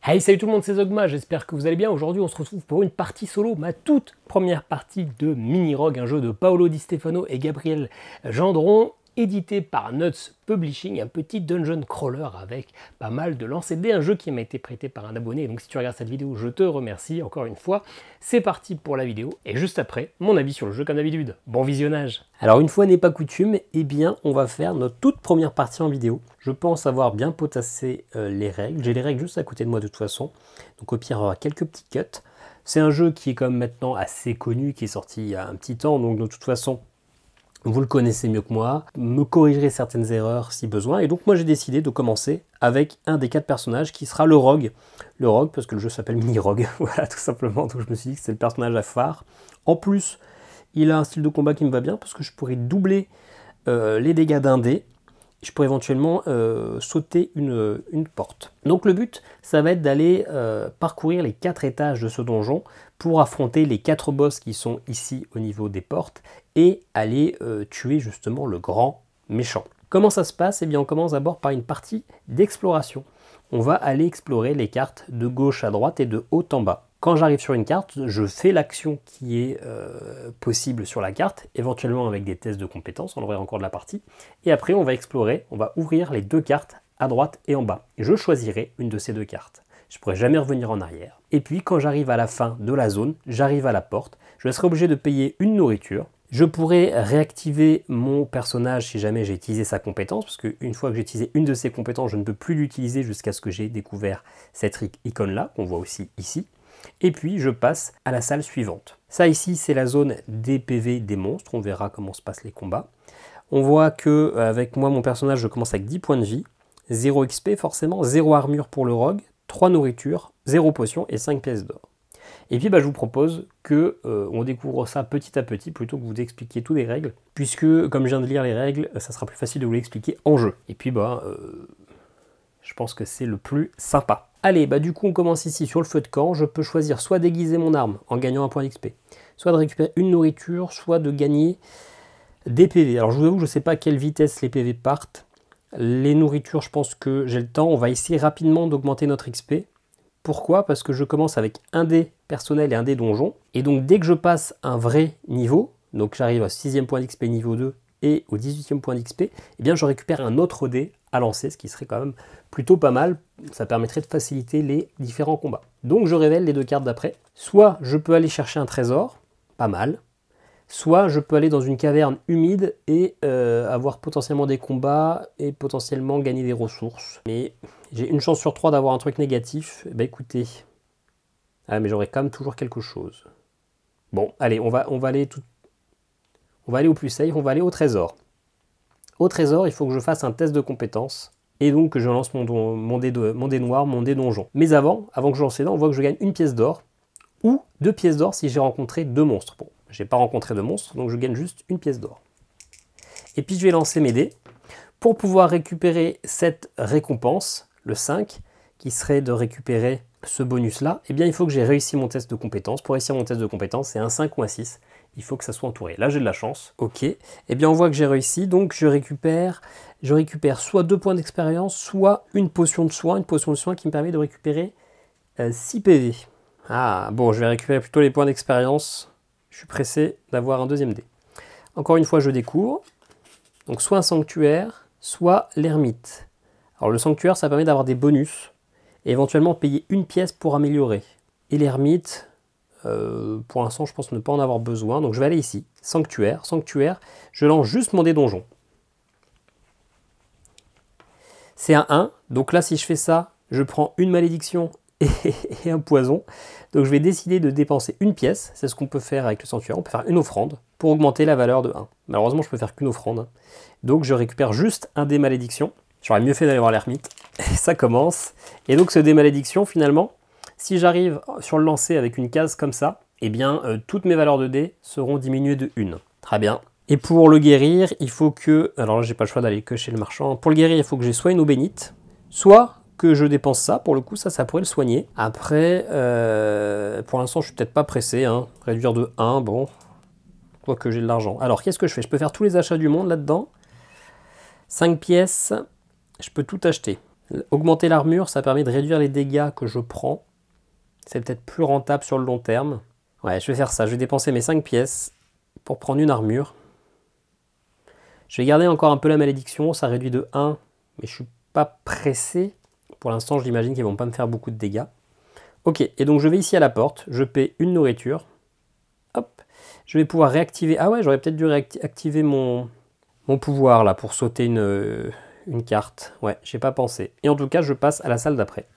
Hey, salut tout le monde, c'est Zogma, j'espère que vous allez bien. Aujourd'hui, on se retrouve pour une partie solo, ma toute première partie de Mini Rogue, un jeu de Paolo Di Stefano et Gabriel Gendron, édité par Nuts Publishing, un petit dungeon crawler avec pas mal de lancers de dés, un jeu qui m'a été prêté par un abonné. Donc si tu regardes cette vidéo, je te remercie encore une fois. C'est parti pour la vidéo, et juste après, mon avis sur le jeu comme d'habitude. Bon visionnage. Alors une fois n'est pas coutume, eh bien on va faire notre toute première partie en vidéo. Je pense avoir bien potassé les règles. J'ai les règles juste à côté de moi de toute façon. Donc au pire, il y aura quelques petits cuts. C'est un jeu qui est comme maintenant assez connu, qui est sorti il y a un petit temps. Donc de toute façon, vous le connaissez mieux que moi. Me corrigerez certaines erreurs si besoin. Et donc moi j'ai décidé de commencer avec un des 4 personnages qui sera le Rogue. Le Rogue parce que le jeu s'appelle Mini Rogue. Voilà tout simplement. Donc je me suis dit que c'est le personnage à phare. En plus, il a un style de combat qui me va bien parce que je pourrais doubler les dégâts d'un dé. Je pourrais éventuellement sauter une porte. Donc le but, ça va être d'aller parcourir les 4 étages de ce donjon pour affronter les 4 boss qui sont ici au niveau des portes et aller tuer justement le grand méchant. Comment ça se passe? Eh bien on commence d'abord par une partie d'exploration. On va aller explorer les cartes de gauche à droite et de haut en bas. Quand j'arrive sur une carte, je fais l'action qui est possible sur la carte, éventuellement avec des tests de compétences, on aurait encore de la partie. Et après, on va explorer, on va ouvrir les 2 cartes à droite et en bas. Et je choisirai une de ces 2 cartes. Je ne pourrai jamais revenir en arrière. Et puis, quand j'arrive à la fin de la zone, j'arrive à la porte, je serai obligé de payer une nourriture. Je pourrais réactiver mon personnage si jamais j'ai utilisé sa compétence, parce qu'une fois que j'ai utilisé une de ses compétences, je ne peux plus l'utiliser jusqu'à ce que j'ai découvert cette icône-là, qu'on voit aussi ici. Et puis je passe à la salle suivante. Ça ici c'est la zone des PV des monstres, on verra comment se passent les combats. On voit que avec moi mon personnage je commence avec 10 points de vie, 0 XP forcément, 0 armure pour le rogue, 3 nourritures, 0 potion et 5 pièces d'or. Et puis je vous propose que on découvre ça petit à petit plutôt que vous expliquer toutes les règles, puisque comme je viens de lire les règles, ça sera plus facile de vous l'expliquer en jeu. Et puis je pense que c'est le plus sympa. Allez, du coup on commence ici sur le feu de camp, je peux choisir soit d'aiguiser mon arme en gagnant un point d'XP, soit de récupérer une nourriture, soit de gagner des PV. Alors je vous avoue, je ne sais pas à quelle vitesse les PV partent. Les nourritures, je pense que j'ai le temps, on va essayer rapidement d'augmenter notre XP. Pourquoi? Parce que je commence avec un dé personnel et un dé donjon, et donc dès que je passe un vrai niveau, donc j'arrive au 6e point d'XP niveau 2 et au 18e point d'XP, eh bien je récupère un autre dé à lancer, ce qui serait quand même plutôt pas mal. Ça permettrait de faciliter les différents combats. Donc je révèle les 2 cartes d'après. Soit je peux aller chercher un trésor, pas mal. Soit je peux aller dans une caverne humide et avoir potentiellement des combats et potentiellement gagner des ressources. Mais j'ai une chance sur 3 d'avoir un truc négatif. Écoutez, mais j'aurai quand même toujours quelque chose. Bon, allez, on va aller au plus safe, on va aller au trésor. Au trésor, il faut que je fasse un test de compétences et donc que je lance mon dé noir, mon dé donjon. Mais avant que je lance les dés, on voit que je gagne une pièce d'or ou 2 pièces d'or si j'ai rencontré 2 monstres. Bon, j'ai pas rencontré de monstres, donc je gagne juste une pièce d'or. Et puis je vais lancer mes dés pour pouvoir récupérer cette récompense, le 5, qui serait de récupérer ce bonus-là. Eh bien, il faut que j'ai réussi mon test de compétences. Pour réussir mon test de compétences, c'est un 5 ou un 6. Il faut que ça soit entouré. Là, j'ai de la chance. Ok. Eh bien, on voit que j'ai réussi. Donc, je récupère soit 2 points d'expérience, soit une potion de soin. Une potion de soin qui me permet de récupérer 6 PV. Ah, bon, je vais récupérer plutôt les points d'expérience. Je suis pressé d'avoir un 2e dé. Encore une fois, je découvre. Donc, soit un sanctuaire, soit l'ermite. Alors, le sanctuaire, ça permet d'avoir des bonus et éventuellement payer une pièce pour améliorer. Et l'ermite... pour l'instant, je pense ne pas en avoir besoin. Donc, je vais aller ici. Sanctuaire. Sanctuaire. Je lance juste mon dé donjon. C'est un 1. Donc là, si je fais ça, je prends une malédiction et un poison. Donc, je vais décider de dépenser une pièce. C'est ce qu'on peut faire avec le sanctuaire. On peut faire une offrande pour augmenter la valeur de 1. Malheureusement, je peux faire qu'une offrande. Donc, je récupère juste un dé malédiction. J'aurais mieux fait d'aller voir l'ermite. Ça commence. Et donc, ce dé malédiction, finalement... Si j'arrive sur le lancer avec une case comme ça, eh bien, toutes mes valeurs de dés seront diminuées de 1. Très bien. Et pour le guérir, il faut que... Alors là, j'ai pas le choix d'aller que chez le marchand. Pour le guérir, il faut que j'ai soit une eau bénite, soit que je dépense ça. Pour le coup, ça pourrait le soigner. Après, pour l'instant, je suis peut-être pas pressé. Réduire de 1, bon. Quoique j'ai de l'argent. Alors, qu'est-ce que je fais? Je peux faire tous les achats du monde là-dedans. 5 pièces, je peux tout acheter. Augmenter l'armure, ça permet de réduire les dégâts que je prends. C'est peut-être plus rentable sur le long terme. Ouais, je vais faire ça. Je vais dépenser mes 5 pièces pour prendre une armure. Je vais garder encore un peu la malédiction. Ça réduit de 1, mais je suis pas pressé. Pour l'instant, je l'imagine qu'ils vont pas me faire beaucoup de dégâts. Ok, et donc je vais ici à la porte. Je paie une nourriture. Hop. Je vais pouvoir réactiver... Ah ouais, j'aurais peut-être dû réactiver mon pouvoir là pour sauter une carte. Ouais, j'ai pas pensé. Et en tout cas, je passe à la salle d'après.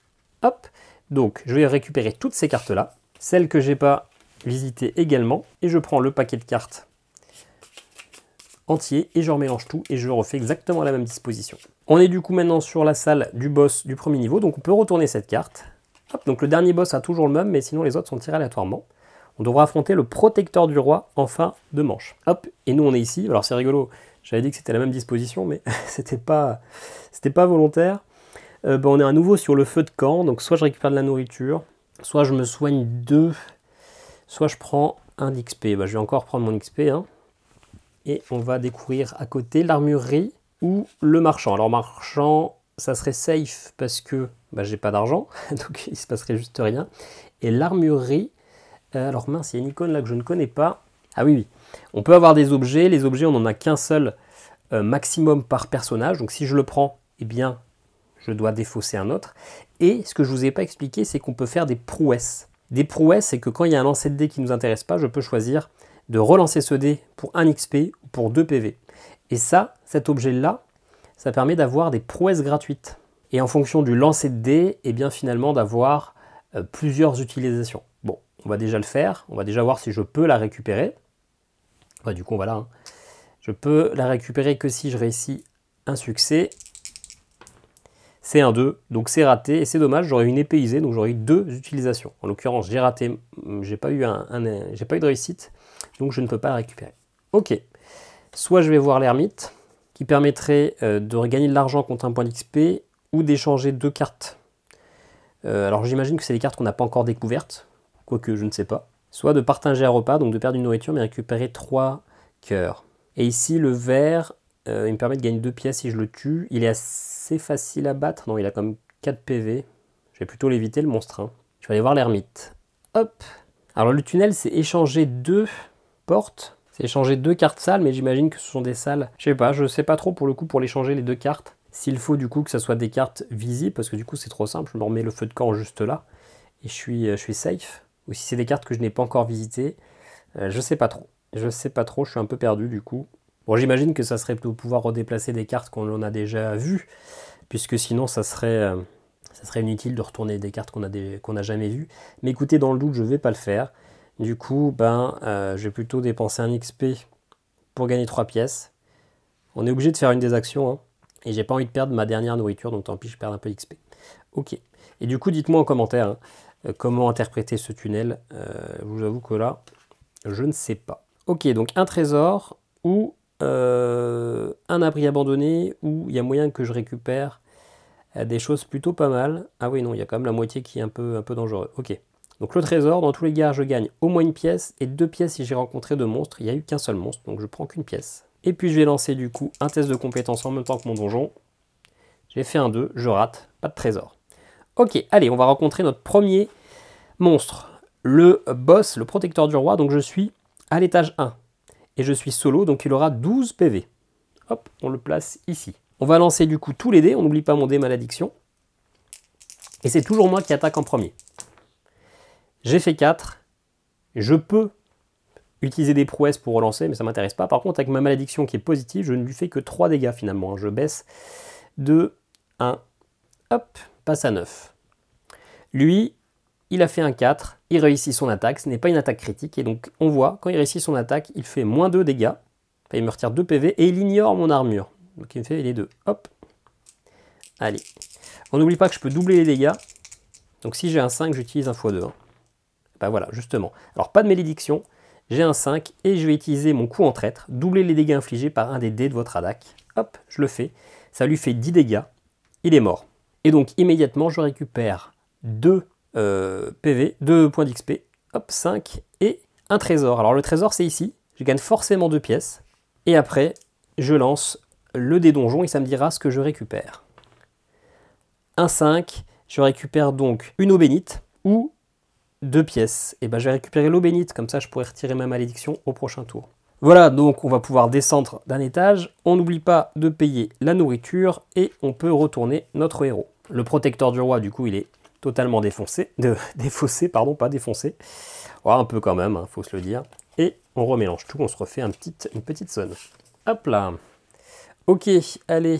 Hop. Donc, je vais récupérer toutes ces cartes-là. Celles que j'ai pas visitées également. Et je prends le paquet de cartes entier et je remélange tout et je refais exactement la même disposition. On est du coup maintenant sur la salle du boss du premier niveau. Donc, on peut retourner cette carte. Hop. Donc, le dernier boss a toujours le même, mais sinon les autres sont tirés aléatoirement. On devra affronter le protecteur du roi en fin de manche. Hop. Et nous, on est ici. Alors, c'est rigolo. J'avais dit que c'était la même disposition, mais c'était pas volontaire. On est à nouveau sur le feu de camp, donc soit je récupère de la nourriture, soit je me soigne 2, soit je prends un d'XP. Je vais encore prendre mon XP, hein. Et on va découvrir à côté l'armurerie ou le marchand. Alors marchand, ça serait safe parce que j'ai pas d'argent, donc il se passerait juste rien. Et l'armurerie, alors mince, il y a une icône là que je ne connais pas. Ah oui, oui. On peut avoir des objets, les objets on n'en a qu'un seul maximum par personnage, donc si je le prends, eh bien je dois défausser un autre. Et ce que je ne vous ai pas expliqué, c'est qu'on peut faire des prouesses. Des prouesses, c'est que quand il y a un lancer de dés qui ne nous intéresse pas, je peux choisir de relancer ce dé pour 1 XP ou pour 2 PV. Et ça, cet objet-là, ça permet d'avoir des prouesses gratuites. Et en fonction du lancer de dés, eh bien finalement d'avoir plusieurs utilisations. Bon, on va déjà le faire, on va déjà voir si je peux la récupérer. Du coup, voilà. Hein. Je peux la récupérer que si je réussis un succès. C'est un 2, donc c'est raté, et c'est dommage, j'aurais une épée usée, donc j'aurais eu 2 utilisations. En l'occurrence, j'ai raté, j'ai pas eu de réussite, donc je ne peux pas la récupérer. Ok, soit je vais voir l'ermite, qui permettrait de regagner de l'argent contre un point d'XP, ou d'échanger 2 cartes. Alors j'imagine que c'est des cartes qu'on n'a pas encore découvertes, quoique je ne sais pas. Soit de partager un repas, donc de perdre une nourriture, mais récupérer 3 cœurs. Et ici, le vert, il me permet de gagner 2 pièces si je le tue. Il est assez facile à battre. Non, il a quand même 4 PV. Je vais plutôt l'éviter, le monstre. Hein. Je vais aller voir l'ermite. Hop. Alors, le tunnel, c'est échanger 2 portes. C'est échanger 2 cartes sales, mais j'imagine que ce sont des salles. Je sais pas trop pour le coup pour l'échanger les 2 cartes. S'il faut du coup que ça soit des cartes visibles, parce que du coup c'est trop simple, je me remets le feu de camp juste là, et je suis safe. Ou si c'est des cartes que je n'ai pas encore visitées, je sais pas trop. Je sais pas trop, je suis un peu perdu du coup. Bon, j'imagine que ça serait de pouvoir redéplacer des cartes qu'on a déjà vues, puisque sinon ça serait inutile de retourner des cartes qu'on a jamais vues. Mais écoutez, dans le doute, je vais pas le faire. Du coup, je vais plutôt dépenser un XP pour gagner 3 pièces. On est obligé de faire une des actions, hein, et j'ai pas envie de perdre ma dernière nourriture, donc tant pis, je perds un peu d'XP. Ok. Et du coup, dites-moi en commentaire comment interpréter ce tunnel. Je vous avoue que là, je ne sais pas. Ok, donc un trésor ou un abri abandonné où il y a moyen que je récupère des choses plutôt pas mal. Ah oui, non, il y a quand même la moitié qui est un peu dangereux. Ok. Donc le trésor, dans tous les cas, je gagne au moins une pièce et 2 pièces si j'ai rencontré 2 monstres. Il n'y a eu qu'un seul monstre, donc je prends qu'une pièce. Et puis je vais lancer du coup un test de compétence en même temps que mon donjon. J'ai fait un 2, je rate, pas de trésor. Ok, allez, on va rencontrer notre premier monstre. Le boss, le protecteur du roi, donc je suis à l'étage 1. Et je suis solo, donc il aura 12 PV. Hop, on le place ici. On va lancer du coup tous les dés, on n'oublie pas mon dé malédiction. Et c'est toujours moi qui attaque en premier. J'ai fait 4. Je peux utiliser des prouesses pour relancer, mais ça ne m'intéresse pas. Par contre, avec ma malédiction qui est positive, je ne lui fais que 3 dégâts finalement. Je baisse de 1. Hop, passe à 9. Lui, il a fait un 4. Il réussit son attaque. Ce n'est pas une attaque critique. Et donc, on voit, quand il réussit son attaque, il fait moins 2 dégâts. Enfin, il me retire 2 PV et il ignore mon armure. Donc, il me fait les 2. Hop. Allez. On n'oublie pas que je peux doubler les dégâts. Donc, si j'ai un 5, j'utilise un x2. Hein. Ben voilà, justement. Alors, pas de malédiction. J'ai un 5 et je vais utiliser mon coup en traître. Doubler les dégâts infligés par un des dés de votre attaque. Hop, je le fais. Ça lui fait 10 dégâts. Il est mort. Et donc, immédiatement, je récupère 2 PV, 2 points d'XP. Hop, 5 et un trésor. Alors, le trésor, c'est ici. Je gagne forcément 2 pièces. Et après, je lance le dé donjon et ça me dira ce que je récupère. un 5, je récupère donc une eau bénite ou 2 pièces. Et ben je vais récupérer l'eau bénite, comme ça je pourrai retirer ma malédiction au prochain tour. Voilà, donc on va pouvoir descendre d'un étage. On n'oublie pas de payer la nourriture et on peut retourner notre héros. Le protecteur du roi, du coup, il est totalement défaussé, pardon, pas défoncé. Ouais, un peu quand même, hein, faut se le dire. Et on remélange tout, on se refait une petite zone. Hop là. Ok, allez.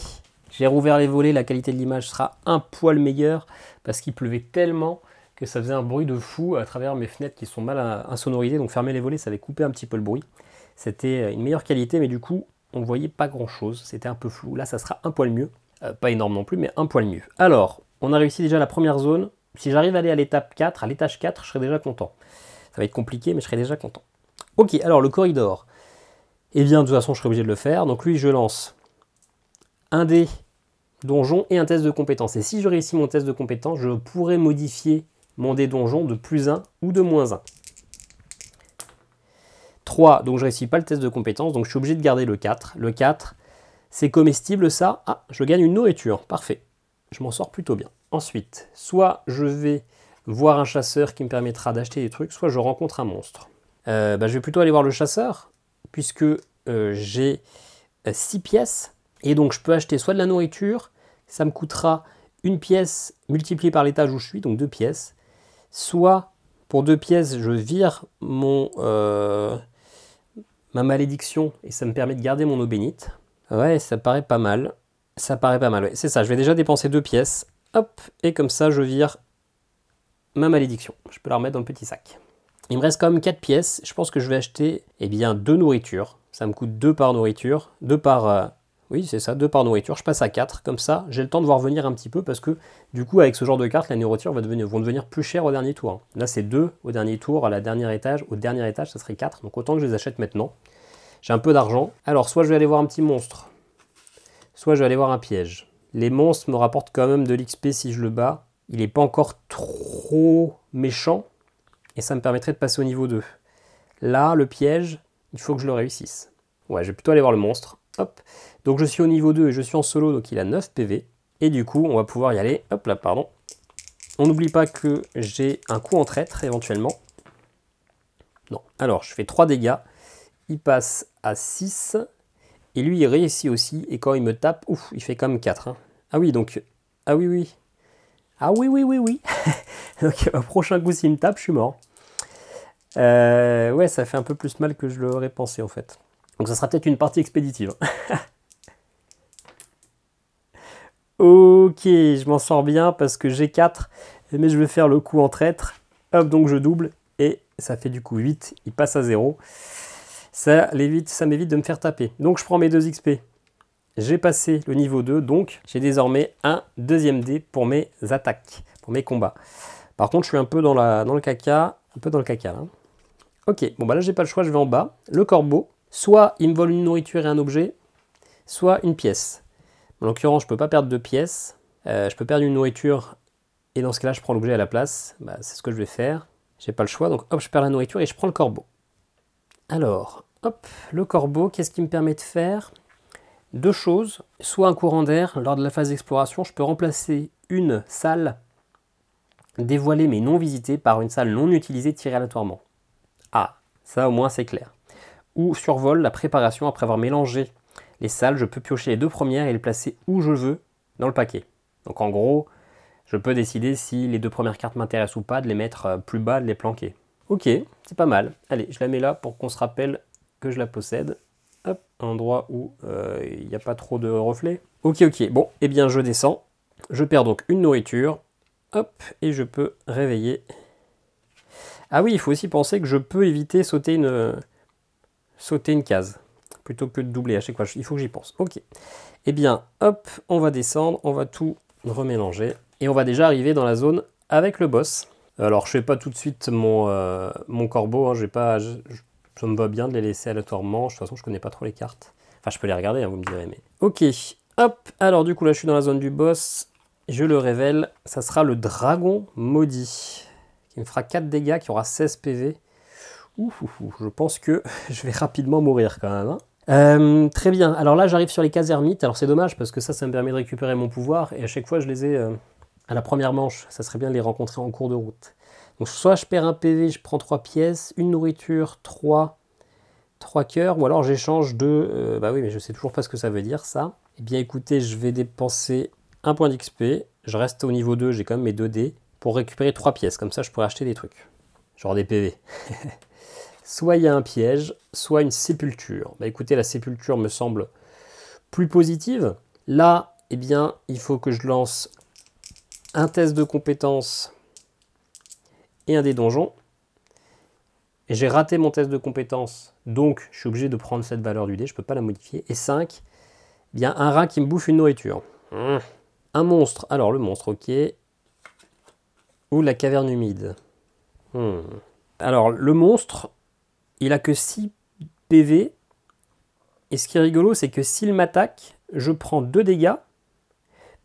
J'ai rouvert les volets, la qualité de l'image sera un poil meilleure parce qu'il pleuvait tellement que ça faisait un bruit de fou à travers mes fenêtres qui sont mal insonorisées. Donc fermer les volets, ça avait coupé un petit peu le bruit. C'était une meilleure qualité, mais du coup, on voyait pas grand-chose. C'était un peu flou. Là, ça sera un poil mieux. Pas énorme non plus, mais un poil mieux. Alors, on a réussi déjà la première zone. Si j'arrive à aller à l'étape 4, à l'étage 4, je serai déjà content. Ça va être compliqué, mais je serai déjà content. Ok, alors le corridor. Eh bien, de toute façon, je serai obligé de le faire. Donc lui, je lance un dé donjon et un test de compétence. Et si je réussis mon test de compétence, je pourrais modifier mon dé donjon de +1 ou de -1. 3, donc je ne réussis pas le test de compétence, donc je suis obligé de garder le 4. Le 4, c'est comestible ça. Ah, je gagne une nourriture, parfait. Je m'en sors plutôt bien. Ensuite, soit je vais voir un chasseur qui me permettra d'acheter des trucs, soit je rencontre un monstre. Je vais plutôt aller voir le chasseur, puisque j'ai 6 pièces, et donc je peux acheter soit de la nourriture, ça me coûtera une pièce multipliée par l'étage où je suis, donc 2 pièces, soit pour 2 pièces, je vire ma malédiction et ça me permet de garder mon eau bénite. Ouais, ça paraît pas mal. Ça paraît pas mal, ouais. C'est ça, je vais déjà dépenser 2 pièces. Hop, et comme ça, je vire ma malédiction. Je peux la remettre dans le petit sac. Il me reste quand même 4 pièces. Je pense que je vais acheter, eh bien, 2 nourritures. Ça me coûte 2 par nourriture. 2 par... oui, c'est ça, 2 par nourriture. Je passe à 4. Comme ça, j'ai le temps de voir venir un petit peu parce que, du coup, avec ce genre de carte, les nourritures vont devenir plus chères au dernier tour. Là, c'est 2 au dernier tour. À la dernière étage, au dernier étage, ça serait 4. Donc, autant que je les achète maintenant. J'ai un peu d'argent. Alors, soit je vais aller voir un petit monstre, soit je vais aller voir un piège. Les monstres me rapportent quand même de l'XP si je le bats. Il n'est pas encore trop méchant. Et ça me permettrait de passer au niveau 2. Là, le piège, il faut que je le réussisse. Ouais, je vais plutôt aller voir le monstre. Hop. Donc je suis au niveau 2 et je suis en solo, donc il a 9 PV. Et du coup, on va pouvoir y aller. Hop là, pardon. On n'oublie pas que j'ai un coup en traître, éventuellement. Non. Alors, je fais 3 dégâts. Il passe à 6. Et lui, il réussit aussi. Et quand il me tape, ouf, il fait quand même 4. Hein. Ah oui, donc... Ah oui, oui. Ah oui, oui, oui, oui. Donc, au prochain coup, s'il me tape, je suis mort. Ouais, ça fait un peu plus mal que je l'aurais pensé, en fait. Donc, ça sera peut-être une partie expéditive. Ok, je m'en sors bien parce que j'ai 4. Mais je vais faire le coup en traître. Hop, donc je double. Et ça fait du coup 8. Il passe à 0. Ça m'évite de me faire taper. Donc, je prends mes 2 XP. J'ai passé le niveau 2, donc j'ai désormais un deuxième dé pour mes attaques, pour mes combats. Par contre, je suis un peu dans le caca, là. Ok, bon bah là j'ai pas le choix, je vais en bas. Le corbeau, soit il me vole une nourriture et un objet, soit une pièce. En l'occurrence, je peux pas perdre 2 pièces. Je peux perdre une nourriture et dans ce cas-là, je prends l'objet à la place. Bah, c'est ce que je vais faire. J'ai pas le choix, donc hop, je perds la nourriture et je prends le corbeau. Alors, hop, le corbeau, qu'est-ce qu'il me permet de faire ? 2 choses, soit un courant d'air, lors de la phase d'exploration, je peux remplacer une salle dévoilée mais non visitée par une salle non utilisée tirée aléatoirement. Ah, ça au moins c'est clair. Ou survol, la préparation, après avoir mélangé les salles, je peux piocher les 2 premières et les placer où je veux dans le paquet. Donc en gros, je peux décider si les 2 premières cartes m'intéressent ou pas, de les mettre plus bas, de les planquer. Ok, c'est pas mal. Allez, je la mets là pour qu'on se rappelle que je la possède. Hop, un endroit où il n'y a pas trop de reflets. Ok, bon, eh bien je descends. Je perds donc une nourriture. Hop, et je peux réveiller. Ah oui, il faut aussi penser que je peux éviter sauter une case. Plutôt que de doubler à chaque fois. Il faut que j'y pense. Ok. Eh bien, hop, on va descendre, on va tout remélanger. Et on va déjà arriver dans la zone avec le boss. Alors, je ne fais pas tout de suite mon corbeau. Hein, ça me va bien de les laisser aléatoirement. De toute façon, je connais pas trop les cartes. Enfin, je peux les regarder, hein, vous me direz. Mais... Ok, hop. Alors, du coup, là, je suis dans la zone du boss. Je le révèle. Ça sera le dragon maudit. Qui me fera 4 dégâts, qui aura 16 PV. Je pense que je vais rapidement mourir quand même. Hein. Très bien. Alors là, j'arrive sur les cases ermites. Alors, c'est dommage parce que ça me permet de récupérer mon pouvoir. Et à chaque fois, je les ai à la première manche, ça serait bien de les rencontrer en cours de route. Donc soit je perds un PV, je prends 3 pièces, une nourriture, 3 cœurs, ou alors j'échange de... bah oui, mais je sais toujours pas ce que ça veut dire, ça. Eh bien écoutez, je vais dépenser un point d'XP, je reste au niveau 2, j'ai quand même mes 2 dés, pour récupérer 3 pièces, comme ça je pourrais acheter des trucs. Genre des PV. Soit il y a un piège, soit une sépulture. Bah écoutez, la sépulture me semble plus positive. Là, eh bien, il faut que je lance un test de compétences et un des donjons. Et j'ai raté mon test de compétences, donc je suis obligé de prendre cette valeur du dé, je ne peux pas la modifier. Et 5, eh bien un rat qui me bouffe une nourriture. Un monstre, alors le monstre, ok. Ou la caverne humide. Alors le monstre, il a que 6 PV. Et ce qui est rigolo, c'est que s'il m'attaque, je prends 2 dégâts,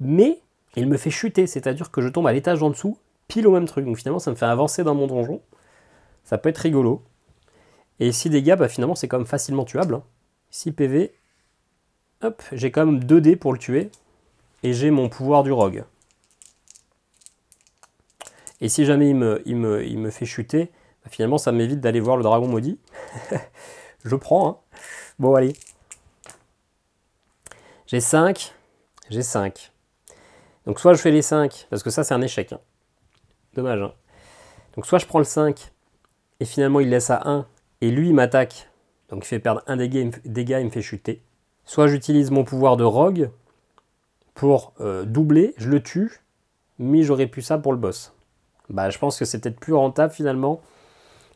mais il me fait chuter, c'est-à-dire que je tombe à l'étage en dessous, pile au même truc. Donc finalement, ça me fait avancer dans mon donjon. Ça peut être rigolo. Et 6 dégâts, bah finalement, c'est quand même facilement tuable. 6 PV. Hop, j'ai quand même 2 dés pour le tuer. Et j'ai mon pouvoir du rogue. Et si jamais il me fait chuter, bah finalement, ça m'évite d'aller voir le dragon maudit. Je prends, hein. Bon, allez. J'ai 5. J'ai 5. Donc soit je fais les 5, parce que ça, c'est un échec. Hein. Dommage, hein. Donc soit je prends le 5, et finalement, il laisse à 1, et lui, il m'attaque. Donc il fait perdre un dégât, il me fait chuter. Soit j'utilise mon pouvoir de rogue pour doubler, je le tue, mais j'aurais pu ça pour le boss. Bah, je pense que c'est peut-être plus rentable finalement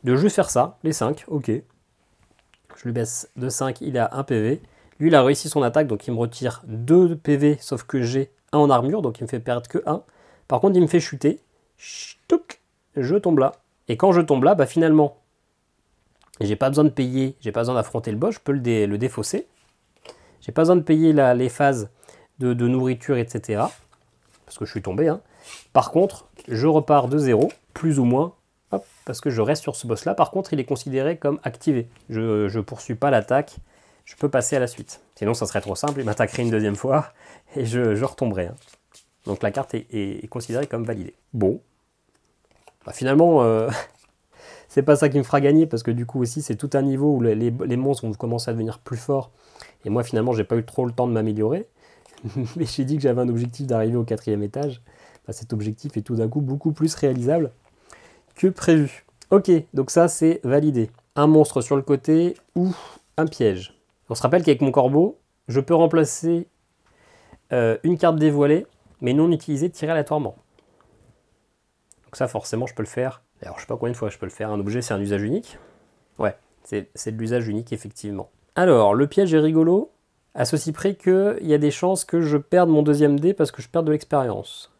de juste faire ça, les 5, ok. Je lui baisse de 5, il est à 1 PV. Lui, il a réussi son attaque, donc il me retire 2 PV, sauf que j'ai 1 en armure, donc il me fait perdre que 1. Par contre, il me fait chuter. Ch'touk, je tombe là. Et quand je tombe là, bah finalement, j'ai pas besoin de payer, j'ai pas besoin d'affronter le boss, je peux le défausser. J'ai pas besoin de payer les phases de nourriture, etc. Parce que je suis tombé. Hein. Par contre, je repars de 0, plus ou moins, hop, parce que je reste sur ce boss-là. Par contre, il est considéré comme activé. Je ne poursuis pas l'attaque, je peux passer à la suite. Sinon, ça serait trop simple, il m'attaquerait une deuxième fois et je retomberais. Hein. Donc la carte est considérée comme validée. Bon. Bah, finalement, c'est pas ça qui me fera gagner, parce que du coup aussi, c'est tout un niveau où les monstres vont commencer à devenir plus forts. Et moi, finalement, j'ai pas eu trop le temps de m'améliorer. Mais j'ai dit que j'avais un objectif d'arriver au 4e étage. Bah, cet objectif est tout d'un coup beaucoup plus réalisable que prévu. Ok, donc ça, c'est validé. Un monstre sur le côté ou un piège. On se rappelle qu'avec mon corbeau, je peux remplacer une carte dévoilée, mais non utilisée, tirée aléatoirement. Donc ça, forcément, je peux le faire. Alors, je sais pas combien de fois je peux le faire. Un objet, c'est un usage unique. Ouais, c'est de l'usage unique, effectivement. Alors, le piège est rigolo, à ceci près qu'il y a des chances que je perde mon 2e dé parce que je perds de l'expérience.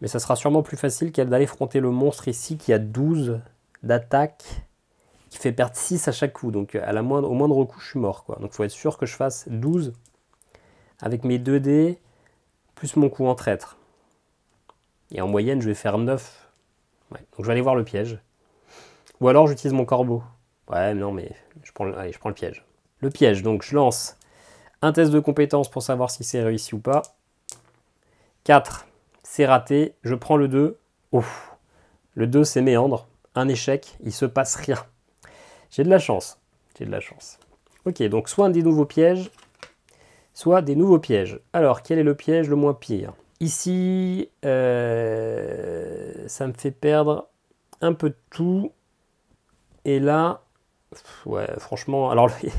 Mais ça sera sûrement plus facile d'aller affronter le monstre ici qui a 12 d'attaque, qui fait perdre 6 à chaque coup. Donc au moindre coup, je suis mort. Quoi. Donc il faut être sûr que je fasse 12 avec mes 2 dés, plus mon coup en traître. Et en moyenne, je vais faire 9. Ouais, donc je vais aller voir le piège. Ou alors j'utilise mon corbeau. Ouais, non, mais allez, je prends le piège. Le piège, donc je lance un test de compétence pour savoir si c'est réussi ou pas. 4, c'est raté. Je prends le 2. Ouf. Le 2, c'est méandre. Un échec, il se passe rien. J'ai de la chance. J'ai de la chance. Ok, donc soit des nouveaux pièges, soit des nouveaux pièges. Alors, quel est le piège le moins pire? Ici, ça me fait perdre un peu de tout. Et là, ouais, franchement, alors il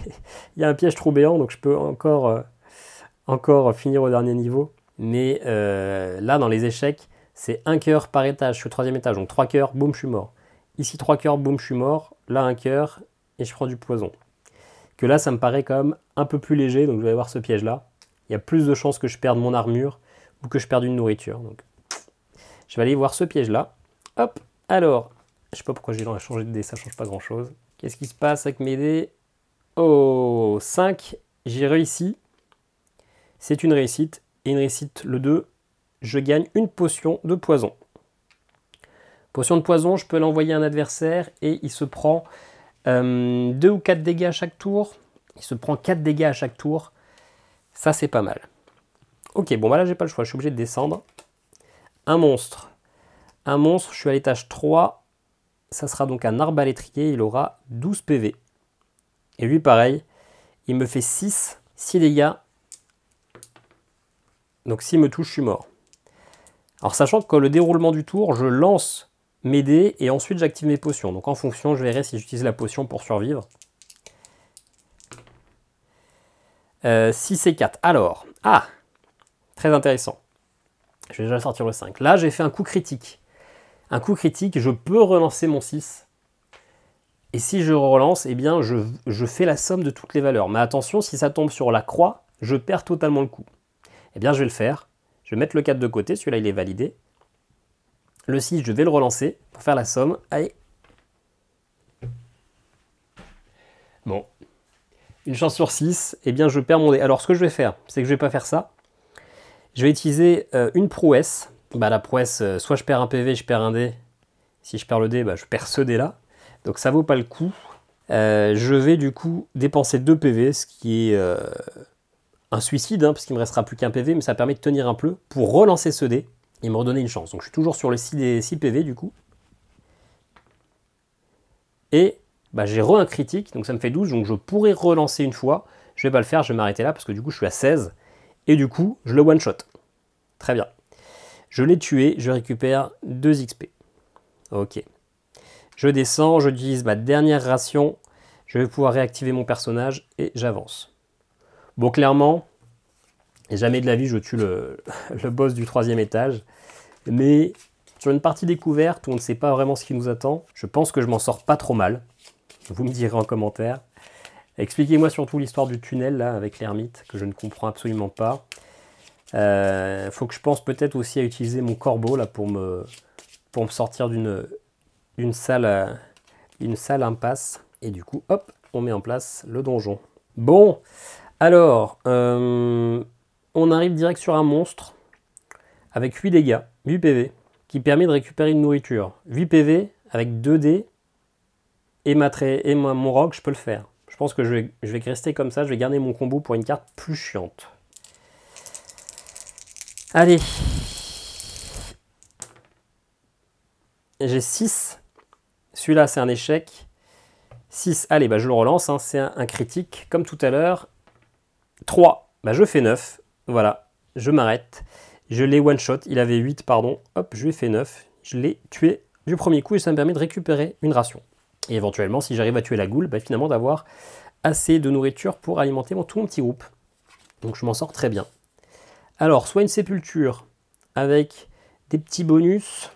y a un piège trop béant, donc je peux encore finir au dernier niveau. Mais là, dans les échecs, c'est 1 cœur par étage. Je suis au 3e étage, donc 3 cœurs, boum, je suis mort. Ici, 3 cœurs, boum, je suis mort. Là, 1 cœur, et je prends du poison. Que là, ça me paraît quand même un peu plus léger, donc je vais avoir ce piège-là. Il y a plus de chances que je perde mon armure ou que je perde une nourriture. Donc, je vais aller voir ce piège-là. Hop, alors, je sais pas pourquoi j'ai changé de dé, ça change pas grand-chose. Qu'est-ce qui se passe avec mes dés? Oh, 5, j'ai réussi. C'est une réussite. Et une réussite, le 2, je gagne une potion de poison. Potion de poison, je peux l'envoyer à un adversaire et il se prend 2 ou 4 dégâts à chaque tour. Il se prend 4 dégâts à chaque tour. Ça, c'est pas mal. Ok, bon, bah là, j'ai pas le choix. Je suis obligé de descendre. un monstre. Un monstre, je suis à l'étage 3. Ça sera donc un arbalétrier. Il aura 12 PV. Et lui, pareil, il me fait 6 dégâts. Donc s'il me touche, je suis mort. Alors sachant que le déroulement du tour, je lance mes dés et ensuite j'active mes potions. Donc en fonction, je verrai si j'utilise la potion pour survivre. 6 et 4. Alors, très intéressant. Je vais déjà sortir le 5. Là, j'ai fait un coup critique. Un coup critique, je peux relancer mon 6. Et si je relance, eh bien, je fais la somme de toutes les valeurs. Mais attention, si ça tombe sur la croix, je perds totalement le coup. Eh bien, je vais le faire. Je vais mettre le 4 de côté. Celui-là, il est validé. Le 6, je vais le relancer pour faire la somme. Allez. Bon. Une chance sur 6, eh bien, je perds mon dé. Alors, ce que je vais faire, c'est que je ne vais pas faire ça. Je vais utiliser une prouesse. La prouesse, soit je perds un PV, je perds un dé. Si je perds le dé, je perds ce dé-là. Donc ça vaut pas le coup. Je vais du coup dépenser 2 PV, ce qui est un suicide, parce qu'il me restera plus qu'un PV, mais ça permet de tenir un peu pour relancer ce dé et me redonner une chance. Donc je suis toujours sur le 6 PV du coup. Et j'ai un critique, donc ça me fait 12, donc je pourrais relancer une fois. Je vais pas le faire, je vais m'arrêter là, parce que du coup je suis à 16. Et du coup, je le one-shot. Très bien. Je l'ai tué, je récupère 2 XP. Ok. Je descends, j'utilise ma dernière ration. Je vais pouvoir réactiver mon personnage et j'avance. Bon, clairement, jamais de la vie je tue le boss du 3e étage. Mais sur une partie découverte où on ne sait pas vraiment ce qui nous attend, je pense que je m'en sors pas trop mal. Vous me direz en commentaire. Expliquez-moi surtout l'histoire du tunnel là avec l'ermite que je ne comprends absolument pas. Faut que je pense peut-être aussi à utiliser mon corbeau là pour me sortir d'une salle impasse. Et du coup, hop, on met en place le donjon. Bon, alors, on arrive direct sur un monstre avec 8 dégâts, 8 PV, qui permet de récupérer une nourriture. 8 PV avec 2 dés et mon rogue, je peux le faire. Je pense que je vais rester comme ça, je vais garder mon combo pour une carte plus chiante. Allez. J'ai 6. Celui-là, c'est un échec. 6. Allez, je le relance. C'est un critique, comme tout à l'heure. 3. Je fais 9. Voilà. Je m'arrête. Je l'ai one-shot. Il avait 8, pardon. Hop, je lui ai fait 9. Je l'ai tué du premier coup et ça me permet de récupérer une ration. Et éventuellement, si j'arrive à tuer la goule, finalement d'avoir assez de nourriture pour alimenter tout mon petit groupe. Donc je m'en sors très bien. Alors, soit une sépulture avec des petits bonus,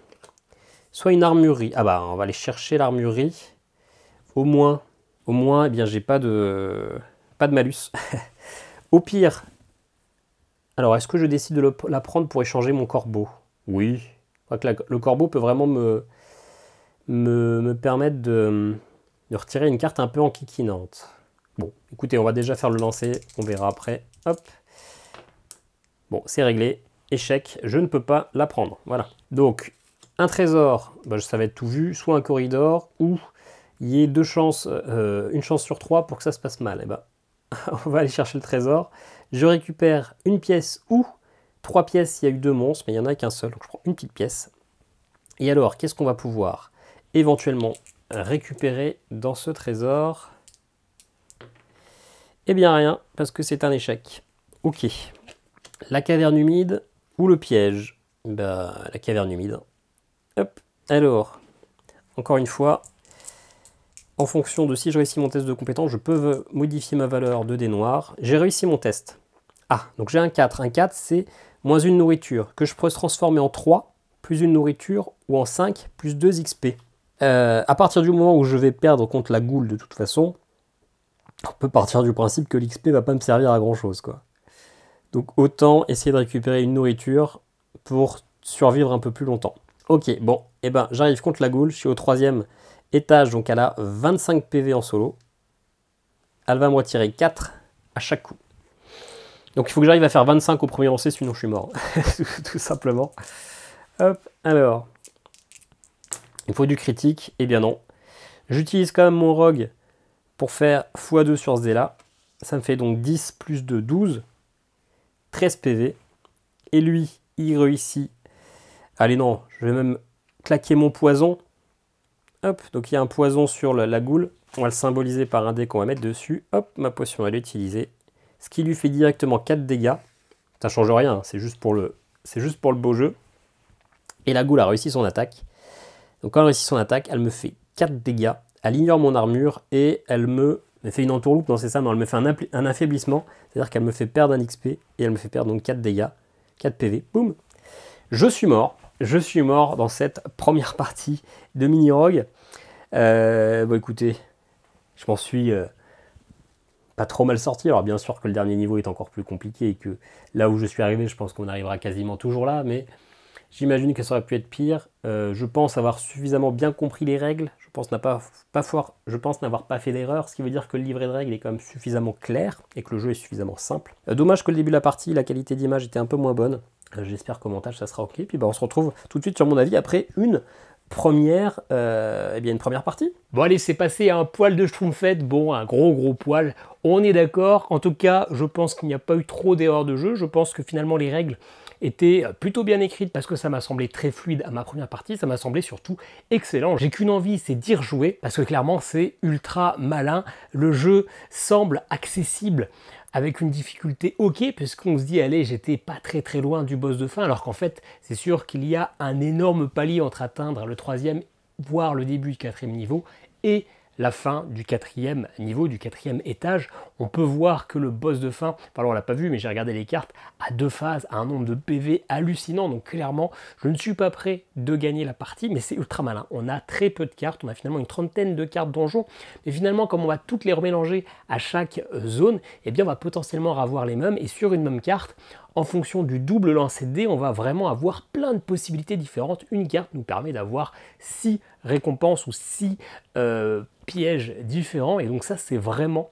soit une armurerie. On va aller chercher l'armurerie. Au moins, eh bien, j'ai pas de malus. Au pire, alors est-ce que je décide de la prendre pour échanger mon corbeau? Oui. Je crois que le corbeau peut vraiment me permettre de retirer une carte un peu enquiquinante. Bon, écoutez, on va déjà faire le lancer, on verra après. Hop. Bon, c'est réglé. Échec, je ne peux pas la prendre. Voilà. Donc, un trésor, ça va être tout vu, soit un corridor, ou il y ait une chance sur 3 pour que ça se passe mal. On va aller chercher le trésor. Je récupère une pièce ou 3 pièces, il y a eu 2 monstres, mais il n'y en a qu'un seul, donc je prends une petite pièce. Et alors, qu'est-ce qu'on va pouvoir éventuellement récupérer dans ce trésor? Eh bien rien, parce que c'est un échec. Ok. La caverne humide ou le piège? La caverne humide. Hop. Alors, encore une fois, en fonction de si je réussis mon test de compétence, je peux modifier ma valeur de dés noirs. J'ai réussi mon test. Donc j'ai un 4. Un 4, c'est moins une nourriture, que je pourrais transformer en 3, plus une nourriture, ou en 5, plus 2 XP. À partir du moment où je vais perdre contre la goule de toute façon, on peut partir du principe que l'XP va pas me servir à grand chose, quoi. Donc autant essayer de récupérer une nourriture pour survivre un peu plus longtemps. Ok, bon, j'arrive contre la goule, je suis au 3e étage, donc elle a 25 PV en solo. Elle va me retirer 4 à chaque coup. Donc il faut que j'arrive à faire 25 au premier lancer, sinon je suis mort. Tout simplement. Hop, alors. Il faut du critique, eh bien non. J'utilise quand même mon rogue pour faire x2 sur ce dé-là. Ça me fait donc 10 plus 2, 12. 13 PV. Et lui, il réussit Allez, non, je vais même claquer mon poison. Hop, donc il y a un poison sur la goule. On va le symboliser par un dé qu'on va mettre dessus. Hop, ma potion, elle est utilisée. Ce qui lui fait directement 4 dégâts. Ça change rien, c'est juste pour le beau jeu. Et la goule a réussi son attaque. Donc quand elle réussit son attaque, elle me fait 4 dégâts. Elle ignore mon armure et elle me fait une entourloupe, non c'est ça, non, elle me fait un affaiblissement. C'est-à-dire qu'elle me fait perdre un XP et elle me fait perdre donc 4 dégâts, 4 PV. Boum. Je suis mort dans cette première partie de Mini-Rogue. Bon écoutez, je m'en suis pas trop mal sorti. Alors bien sûr que le dernier niveau est encore plus compliqué et que là où je suis arrivé, je pense qu'on arrivera quasiment toujours là, mais j'imagine que ça aurait pu être pire. Je pense avoir suffisamment bien compris les règles. Je pense n'avoir pas fait d'erreur, ce qui veut dire que le livret de règles est quand même suffisamment clair et que le jeu est suffisamment simple. Dommage que le début de la partie, la qualité d'image était un peu moins bonne. J'espère qu'au montage ça sera ok. Puis on se retrouve tout de suite sur mon avis après une première partie. Bon allez, c'est passé à un poil de schtroumpfette, bon, un gros poil, on est d'accord. En tout cas, je pense qu'il n'y a pas eu trop d'erreurs de jeu, je pense que finalement les règles étaient plutôt bien écrites parce que ça m'a semblé très fluide à ma première partie, ça m'a semblé surtout excellent. J'ai qu'une envie, c'est d'y rejouer parce que clairement c'est ultra malin, le jeu semble accessible avec une difficulté ok, puisqu'on se dit, allez, j'étais pas très loin du boss de fin, alors qu'en fait, c'est sûr qu'il y a un énorme palier entre atteindre le 3e, voire le début du 4e niveau, et la fin du 4e niveau, du 4e étage. On peut voir que le boss de fin, enfin on l'a pas vu, mais j'ai regardé les cartes, a 2 phases, a un nombre de PV hallucinant, donc clairement, je ne suis pas prêt de gagner la partie, mais c'est ultra malin. On a très peu de cartes, on a finalement une trentaine de cartes donjons, mais finalement, comme on va toutes les remélanger à chaque zone, eh bien on va potentiellement avoir les mêmes, et sur une même carte, en fonction du double lancer de dés, on va vraiment avoir plein de possibilités différentes. Une carte nous permet d'avoir 6 récompenses ou 6 pièges différents, et donc ça c'est vraiment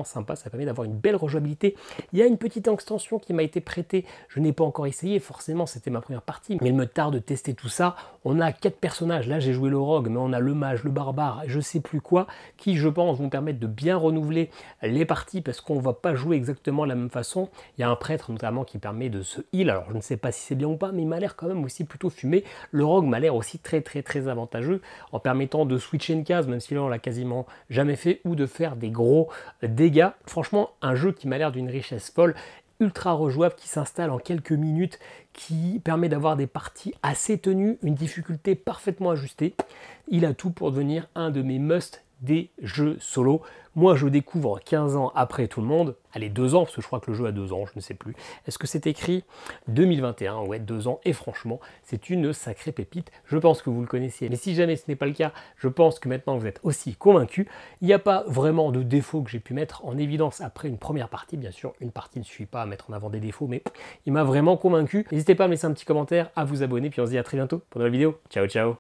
sympa, ça permet d'avoir une belle rejouabilité. Il y a une petite extension qui m'a été prêtée, je n'ai pas encore essayé, forcément c'était ma première partie, mais il me tarde de tester tout ça. On a 4 personnages, là j'ai joué le rogue, mais on a le mage, le barbare, je sais plus quoi, qui je pense vont permettre de bien renouveler les parties, parce qu'on va pas jouer exactement de la même façon. Il y a un prêtre notamment qui permet de se heal, alors je ne sais pas si c'est bien ou pas, mais il m'a l'air quand même aussi plutôt fumé. Le rogue m'a l'air aussi très avantageux, en permettant de switcher une case, même si là on l'a quasiment jamais fait, ou de faire des gros dégâts. Franchement, un jeu qui m'a l'air d'une richesse folle, ultra rejouable, qui s'installe en quelques minutes, qui permet d'avoir des parties assez tenues, une difficulté parfaitement ajustée. Il a tout pour devenir un de mes must des jeux solo. Moi, je découvre 15 ans après tout le monde. Allez, 2 ans, parce que je crois que le jeu a 2 ans, je ne sais plus. Est-ce que c'est écrit 2021? Ouais, 2 ans. Et franchement, c'est une sacrée pépite. Je pense que vous le connaissiez. Mais si jamais ce n'est pas le cas, je pense que maintenant vous êtes aussi convaincus. Il n'y a pas vraiment de défauts que j'ai pu mettre en évidence après une première partie. Bien sûr, une partie ne suffit pas à mettre en avant des défauts, mais il m'a vraiment convaincu. N'hésitez pas à me laisser un petit commentaire, à vous abonner, puis on se dit à très bientôt pour une nouvelle vidéo. Ciao, ciao!